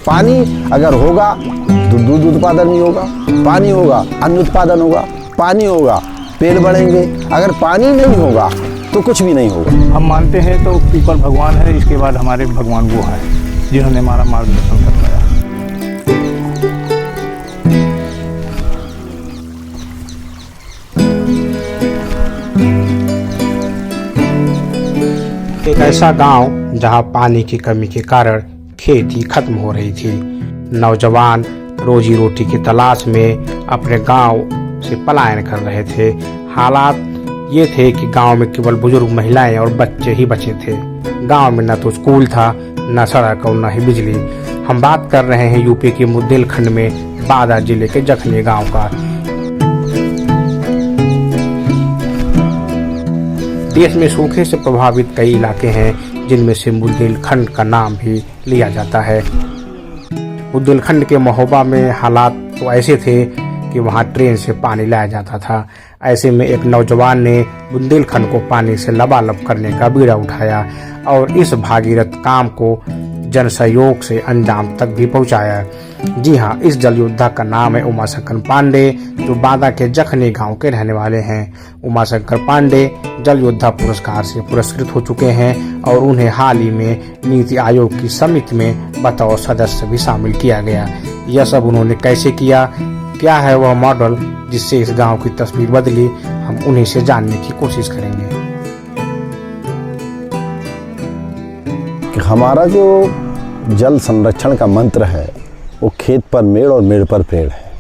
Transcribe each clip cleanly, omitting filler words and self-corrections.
पानी अगर होगा तो दूध उत्पादन भी होगा, पानी होगा अन्न उत्पादन होगा, पानी होगा पेड़ बढ़ेंगे, अगर पानी नहीं होगा तो कुछ भी नहीं होगा। हम मानते हैं तो पीपल भगवान है, इसके बाद हमारे भगवान वो हैं जिन्होंने हमारा मार्गदर्शन करवाया। एक ऐसा गांव जहां पानी की कमी के कारण खेती खत्म हो रही थी। नौजवान रोजी रोटी की तलाश में अपने गांव से पलायन कर रहे थे। हालात ये थे कि गांव में केवल बुजुर्ग महिलाएं और बच्चे ही बचे थे। गांव में न तो स्कूल था, न सड़क और न ही बिजली। हम बात कर रहे हैं यूपी के बुंदेलखंड में बादा जिले के जखनी गांव का। देश में सूखे से प्रभावित कई इलाके हैं, जिनमें से बुंदेलखंड का नाम भी लिया जाता है। बुंदेलखंड के महोबा में हालात तो ऐसे थे कि वहां ट्रेन से पानी लाया जाता था। ऐसे में एक नौजवान ने बुंदेलखंड को पानी से लबालब करने का बीड़ा उठाया और इस भागीरथ काम को जन सहयोग से अंजाम तक भी पहुंचाया। जी हाँ, इस जल योद्धा का नाम है उमाशंकर पांडे, जो बादा के जखनी गांव के रहने वाले हैं। उमाशंकर पांडे जल योद्धा पुरस्कार से पुरस्कृत हो चुके हैं और उन्हें हाल ही में नीति आयोग की समिति में बतौर सदस्य भी शामिल किया गया। यह सब उन्होंने कैसे किया, क्या है वह मॉडल जिससे इस गांव की तस्वीर बदली, हम उन्हीं से जानने की कोशिश करेंगे। हमारा जो जल संरक्षण का मंत्र है वो खेत पर मेड़ और मेड़ पर पेड़ है।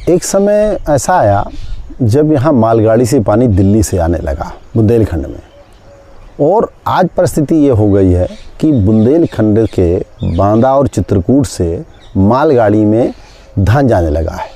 एक समय ऐसा आया जब यहाँ मालगाड़ी से पानी दिल्ली से आने लगा बुंदेलखंड में, और आज परिस्थिति ये हो गई है कि बुंदेलखंड के बांदा और चित्रकूट से मालगाड़ी में धान जाने लगा है।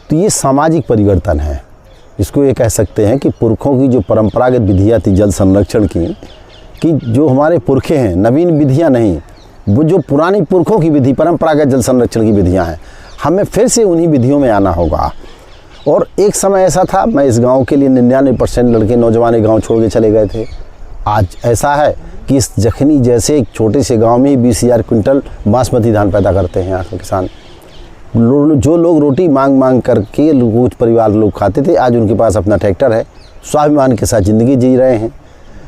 तो ये सामाजिक परिवर्तन है। इसको ये कह सकते हैं कि पुरखों की जो परंपरागत विधियाँ थी जल संरक्षण की, कि जो हमारे पुरखे हैं, नवीन विधियाँ नहीं, वो जो पुरानी पुरखों की विधि परंपरागत जल संरक्षण की विधियाँ हैं, हमें फिर से उन्हीं विधियों में आना होगा। और एक समय ऐसा था, मैं इस गांव के लिए 99% लड़के नौजवान गांव छोड़ के चले गए थे। आज ऐसा है कि इस जखनी जैसे एक छोटे से गांव में 20,000 क्विंटल बासमती धान पैदा करते हैं यहाँ के किसान। जो लोग रोटी मांग करके कुछ परिवार लोग खाते थे, आज उनके पास अपना ट्रैक्टर है, स्वाभिमान के साथ ज़िंदगी जी रहे हैं।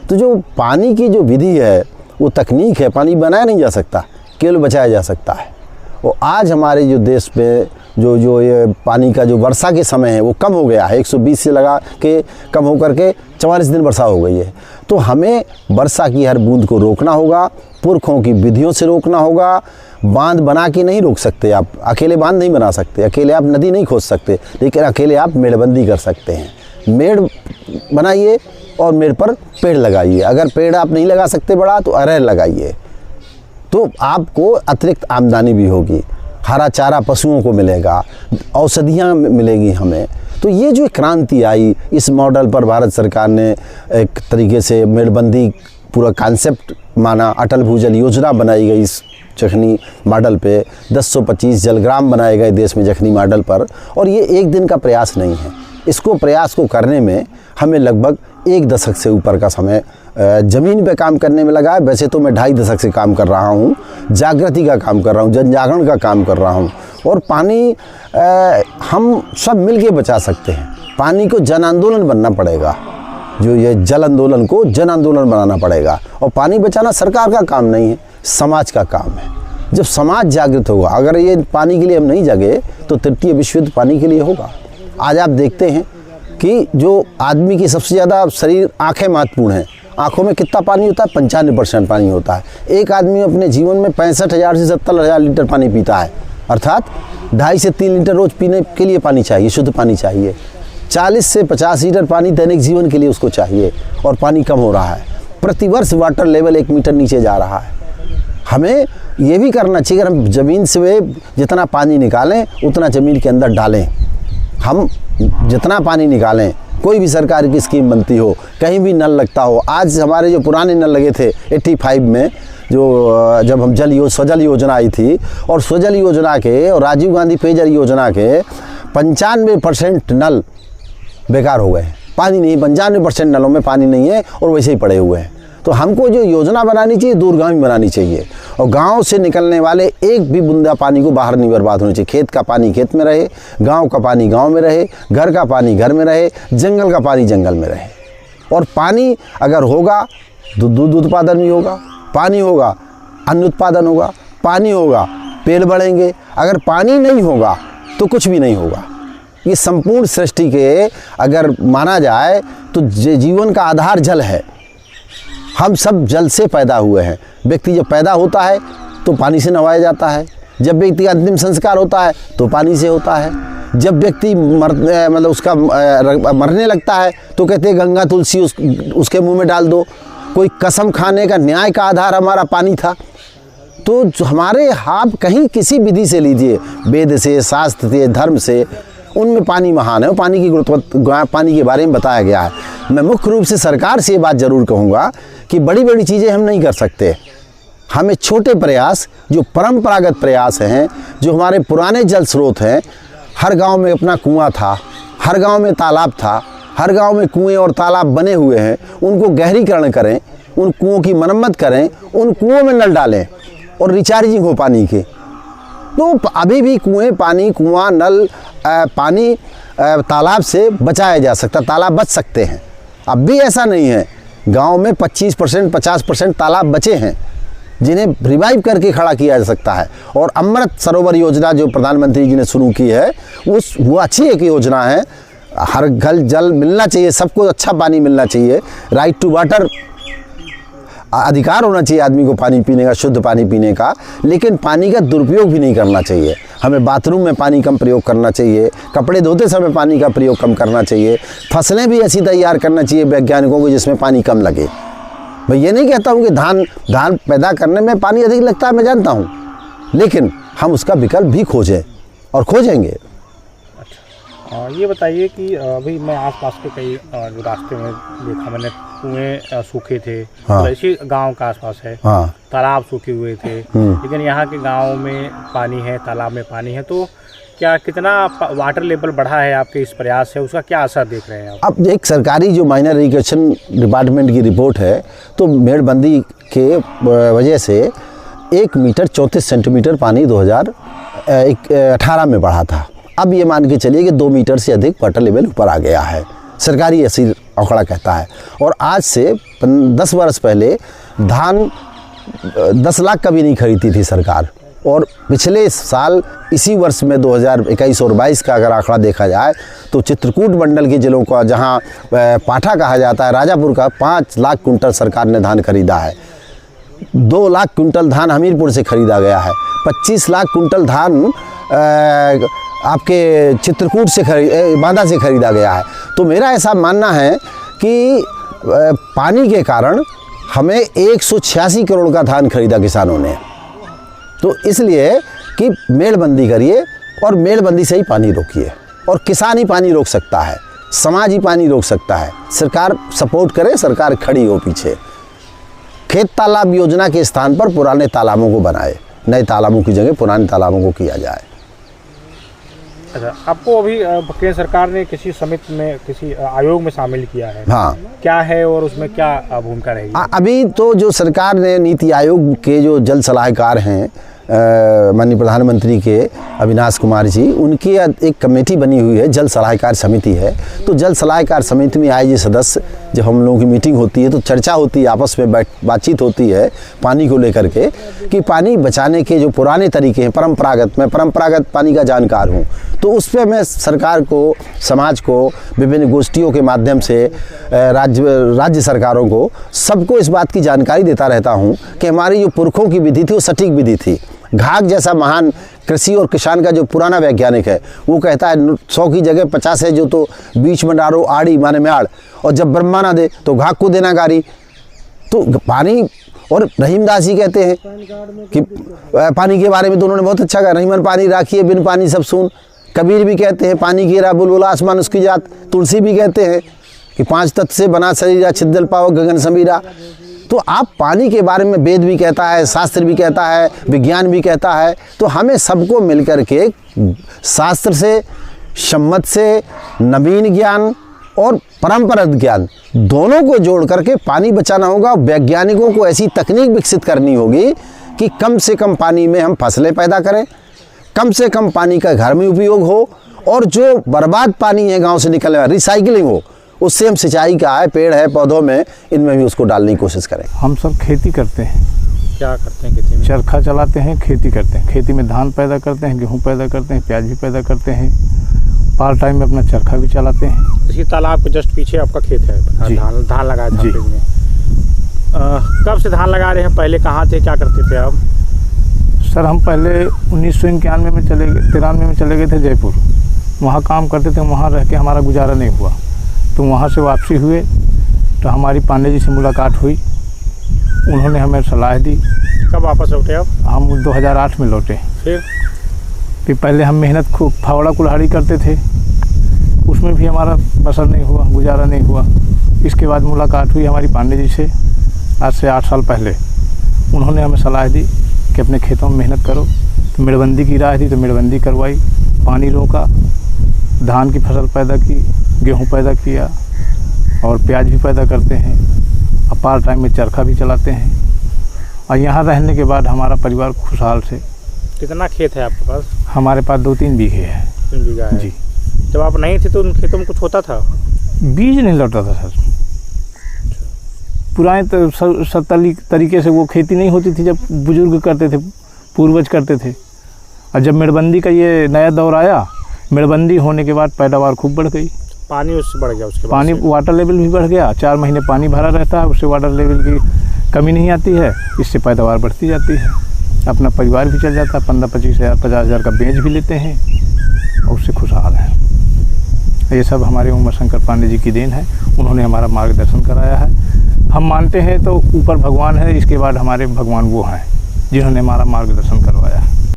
तो जो पानी की जो विधि है वो तकनीक है, पानी बनाया नहीं जा सकता, केवल बचाया जा सकता है। और आज हमारे जो देश में जो ये पानी का जो वर्षा के समय है वो कम हो गया है। 120 से लगा के कम हो करके 44 दिन वर्षा हो गई है। तो हमें वर्षा की हर बूंद को रोकना होगा, पुरखों की विधियों से रोकना होगा। बांध बना के नहीं रोक सकते आप, अकेले बांध नहीं बना सकते, अकेले आप नदी नहीं खोद सकते, लेकिन अकेले आप मेड़बंदी कर सकते हैं। मेड़ बनाइए और मेड़ पर पेड़ लगाइए। अगर पेड़ आप नहीं लगा सकते बड़ा, तो अरहर लगाइए, तो आपको अतिरिक्त आमदनी भी होगी, हरा चारा पशुओं को मिलेगा, औषधियाँ मिलेगी हमें। तो ये जो क्रांति आई, इस मॉडल पर भारत सरकार ने एक तरीके से मेड़बंदी पूरा कॉन्सेप्ट माना। अटल भूजल योजना बनाई गई इस जखनी मॉडल पे, 1025 जलग्राम बनाए गए देश में जखनी मॉडल पर। और ये एक दिन का प्रयास नहीं है, इसको प्रयास को करने में हमें लगभग 1 दशक से ऊपर का समय ज़मीन पे काम करने में लगा है। वैसे तो मैं 2.5 दशक से काम कर रहा हूँ, जागृति का काम कर रहा हूँ, जन जागरण का काम कर रहा हूँ। और पानी हम सब मिल के बचा सकते हैं। पानी को जन आंदोलन बनना पड़ेगा, जो ये जल आंदोलन को जन आंदोलन बनाना पड़ेगा। और पानी बचाना सरकार का काम नहीं है, समाज का काम है। जब समाज जागृत होगा, अगर ये पानी के लिए हम नहीं जागे तो तृतीय विश्व युद्ध पानी के लिए होगा। आज आप देखते हैं कि जो आदमी की सबसे ज़्यादा शरीर आँखें महत्वपूर्ण हैं, आँखों में कितना पानी होता है? 95% पानी होता है। एक आदमी अपने जीवन में 65,000 से 70,000 लीटर पानी पीता है, अर्थात 2.5 से 3 लीटर रोज़ पीने के लिए पानी चाहिए, शुद्ध पानी चाहिए। 40 से 50 लीटर पानी दैनिक जीवन के लिए उसको चाहिए, और पानी कम हो रहा है। प्रतिवर्ष वाटर लेवल 1 मीटर नीचे जा रहा है। हमें ये भी करना चाहिए, अगर हम ज़मीन से जितना पानी निकालें उतना ज़मीन के अंदर डालें। हम जितना पानी निकालें, कोई भी सरकार की स्कीम बनती हो, कहीं भी नल लगता हो। आज हमारे जो पुराने नल लगे थे 85 में, जो जब हम स्वजल योजना आई थी, और स्वजल योजना के और राजीव गांधी पेयजल योजना के 95% नल बेकार हो गए। पानी नहीं, 95% नलों में पानी नहीं है और वैसे ही पड़े हुए हैं। तो हमको जो योजना बनानी चाहिए दूरगामी बनानी चाहिए, और गांव से निकलने वाले एक भी बूंदा पानी को बाहर नहीं बर्बाद होनी चाहिए। खेत का पानी खेत में रहे, गांव का पानी गांव में रहे, घर का पानी घर में रहे, जंगल का पानी जंगल में रहे। और पानी अगर होगा तो दूध उत्पादन भी होगा, पानी होगा अन्न उत्पादन होगा, पानी होगा पेड़ बढ़ेंगे, अगर पानी नहीं होगा तो कुछ भी नहीं होगा। ये संपूर्ण सृष्टि के अगर माना जाए तो जीवन का आधार जल है। हम सब जल से पैदा हुए हैं। व्यक्ति जब पैदा होता है तो पानी से नवाया जाता है, जब व्यक्ति का अंतिम संस्कार होता है तो पानी से होता है, जब व्यक्ति मतलब उसका मरने लगता है तो कहते हैं गंगा तुलसी उसके मुंह में डाल दो। कोई कसम खाने का न्याय का आधार हमारा पानी था। तो हमारे आप कहीं किसी विधि से लीजिए, वेद से, शास्त्र से, धर्म से, उनमें पानी महान है। पानी की गुणवत्ता, पानी के बारे में बताया गया है। मैं मुख्य रूप से सरकार से ये बात ज़रूर कहूँगा कि बड़ी बड़ी चीज़ें हम नहीं कर सकते। हमें छोटे प्रयास, जो परंपरागत प्रयास हैं, जो हमारे पुराने जल स्रोत हैं, हर गांव में अपना कुआं था, हर गांव में तालाब था, हर गांव में कुएं और तालाब बने हुए हैं, उनको गहरीकरण करें, उन कुओं की मरम्मत करें, उन कुओं में नल डालें और रिचार्जिंग हो पानी की। तो अभी भी कुएं पानी, कुआं, नल, पानी तालाब से बचाया जा सकता, तालाब बच सकते हैं। अब भी ऐसा नहीं है, गांव में 25% 50% तालाब बचे हैं जिन्हें रिवाइव करके खड़ा किया जा सकता है। और अमृत सरोवर योजना जो प्रधानमंत्री जी ने शुरू की है, वो अच्छी एक योजना है। हर घर जल मिलना चाहिए, सबको अच्छा पानी मिलना चाहिए। राइट टू वाटर, अधिकार होना चाहिए आदमी को पानी पीने का, शुद्ध पानी पीने का। लेकिन पानी का दुरुपयोग भी नहीं करना चाहिए। हमें बाथरूम में पानी कम प्रयोग करना चाहिए, कपड़े धोते समय पानी का प्रयोग कम करना चाहिए, फसलें भी ऐसी तैयार करना चाहिए वैज्ञानिकों को जिसमें पानी कम लगे। मैं ये नहीं कहता हूँ कि धान पैदा करने में पानी अधिक लगता है, मैं जानता हूँ, लेकिन हम उसका विकल्प भी खोजें और खोजेंगे। अच्छा, ये बताइए कि अभी मैं आसपास के कई जो रास्ते में देखा मैंने, कुएं सूखे थे। हाँ। तो इसी गांव का आसपास है। हाँ। तालाब सूखे हुए थे, लेकिन यहाँ के गांव में पानी है, तालाब में पानी है। तो क्या कितना वाटर लेवल बढ़ा है आपके इस प्रयास से, उसका क्या असर देख रहे हैं आप? अब एक सरकारी जो माइनर इरिगेशन डिपार्टमेंट की रिपोर्ट है, तो मेड़बंदी के वजह से 1 मीटर 34 सेंटीमीटर पानी 2018 में बढ़ा था। अब ये मान के चलिए कि 2 मीटर से अधिक वाटर लेवल ऊपर आ गया है, सरकारी ऐसी आंकड़ा कहता है। और आज से 10 वर्ष पहले धान 10 लाख का भी नहीं खरीदती थी सरकार। और पिछले साल इसी वर्ष में 2021 और 22 का अगर आंकड़ा देखा जाए तो चित्रकूट मंडल के जिलों का, जहां पाठा कहा जाता है, राजापुर का 5 लाख कुंटल सरकार ने धान खरीदा है। 2 लाख कुंटल धान हमीरपुर से खरीदा गया है। 25 लाख कुंटल धान आपके चित्रकूट से बांदा से खरीदा गया है। तो मेरा ऐसा मानना है कि पानी के कारण हमें 186 करोड़ का धान खरीदा किसानों ने। तो इसलिए कि मेड़बंदी करिए और मेड़बंदी से ही पानी रोकिए, और किसान ही पानी रोक सकता है, समाज ही पानी रोक सकता है। सरकार सपोर्ट करे, सरकार खड़ी हो पीछे। खेत तालाब योजना के स्थान पर पुराने तालाबों को बनाए, नए तालाबों की जगह पुराने तालाबों को किया जाए। अच्छा, आपको अभी केंद्र सरकार ने किसी समिति में, किसी आयोग में शामिल किया है? हाँ। क्या है और उसमें क्या भूमिका रहेगी? अभी तो जो सरकार ने नीति आयोग के जो जल सलाहकार हैं माननीय प्रधानमंत्री के अविनाश कुमार जी, उनकी एक कमेटी बनी हुई है, जल सलाहकार समिति है। तो जल सलाहकार समिति में आए ये सदस्य, जब हम लोगों की मीटिंग होती है तो चर्चा होती है, आपस में बातचीत होती है पानी को लेकर के, कि पानी बचाने के जो पुराने तरीके हैं, मैं परंपरागत पानी का जानकार हूँ, तो उस पर मैं सरकार को, समाज को, विभिन्न गोष्ठियों के माध्यम से राज्य सरकारों को, सबको इस बात की जानकारी देता रहता हूँ कि हमारी जो पुरखों की विधि थी वो सटीक विधि थी। घाघ जैसा महान कृषि और किसान का जो पुराना वैज्ञानिक है, वो कहता है 100 की जगह 50 है, जो तो बीच में डारो आड़ी माने म्याड़, और जब ब्रह्मा ना दे तो घाघ को देना गारी। तो पानी, और रहीमदास जी कहते हैं कि पानी के बारे में तो उन्होंने बहुत अच्छा कहा, रहीमन पानी राखिए बिन पानी सब सून। कबीर भी कहते हैं पानी गिरा बुलबुला आसमान उसकी जात। तुलसी भी कहते हैं कि 5 तत्व से बना शरीरा, छिद्दल पाओ गगन समीरा। तो आप पानी के बारे में, वेद भी कहता है, शास्त्र भी कहता है, विज्ञान भी कहता है। तो हमें सबको मिलकर के शास्त्र से, सम्मत से, नवीन ज्ञान और परंपरागत ज्ञान दोनों को जोड़ करके पानी बचाना होगा। वैज्ञानिकों को ऐसी तकनीक विकसित करनी होगी कि कम से कम पानी में हम फसलें पैदा करें, कम से कम पानी का घर में उपयोग हो, और जो बर्बाद पानी है गांव से निकलने वाला रिसाइकलिंग हो, उससे हम सिंचाई का है, पेड़ है, पौधों में, इनमें भी उसको डालने की कोशिश करें। हम सब खेती करते हैं। क्या करते हैं खेती में? चरखा चलाते हैं, खेती करते हैं। खेती में धान पैदा करते हैं, गेहूँ पैदा करते हैं, प्याज भी पैदा करते हैं। पार्ट टाइम में अपना चरखा भी चलाते हैं। इसी तालाब के जस्ट पीछे आपका खेत है, जी। धान लगाया था जी। में। कब से धान लगा रहे हैं? पहले कहाँ थे, क्या करते थे आप? सर हम पहले 1991 में चले गए, 93 में चले गए थे जयपुर। वहाँ काम करते थे, वहाँ रह के हमारा गुजारा नहीं हुआ, तो वहाँ से वापसी हुए तो हमारी पांडे जी से मुलाकात हुई। उन्होंने हमें सलाह दी। कब वापस लौटे आप? हम 2008 में लौटे। फिर पहले हम मेहनत खूब फावड़ा कुल्हाड़ी करते थे, उसमें भी हमारा बसर नहीं हुआ, गुजारा नहीं हुआ। इसके बाद मुलाकात हुई हमारी पांडे जी से, आज से 8 साल पहले। उन्होंने हमें सलाह दी कि अपने खेतों में मेहनत करो। तो मेड़बंदी की राह दी, तो मेड़बंदी करवाई, पानी रोका, धान की फसल पैदा की, गेहूँ पैदा किया, और प्याज भी पैदा करते हैं। और पार्ट टाइम में चरखा भी चलाते हैं। और यहाँ रहने के बाद हमारा परिवार खुशहाल से। कितना खेत है आपके पास? हमारे पास 2-3 बीघे है। 3 बीघा है जी। जब आप नहीं थे तो उन खेतों में कुछ होता था? बीज नहीं लौटा था सर। पुराने तो तरीके से वो खेती नहीं होती थी, जब बुजुर्ग करते थे, पूर्वज करते थे। और जब मेड़बंदी का ये नया दौर आया, मेड़बंदी होने के बाद पैदावार खूब बढ़ गई। पानी उससे बढ़ गया, उसके बाद पानी, वाटर लेवल भी बढ़ गया। 4 महीने पानी भरा रहता है, उससे वाटर लेवल की कमी नहीं आती है, इससे पैदावार बढ़ती जाती है। अपना परिवार भी चल जाता है, 15-25 हज़ार 50 हज़ार का बेच भी लेते हैं, और उससे खुशहाल हैं। ये सब हमारे उमा शंकर पांडे जी की देन है। उन्होंने हमारा मार्गदर्शन कराया है। हम मानते हैं तो ऊपर भगवान है, इसके बाद हमारे भगवान वो हैं जिन्होंने हमारा मार्गदर्शन करवाया है।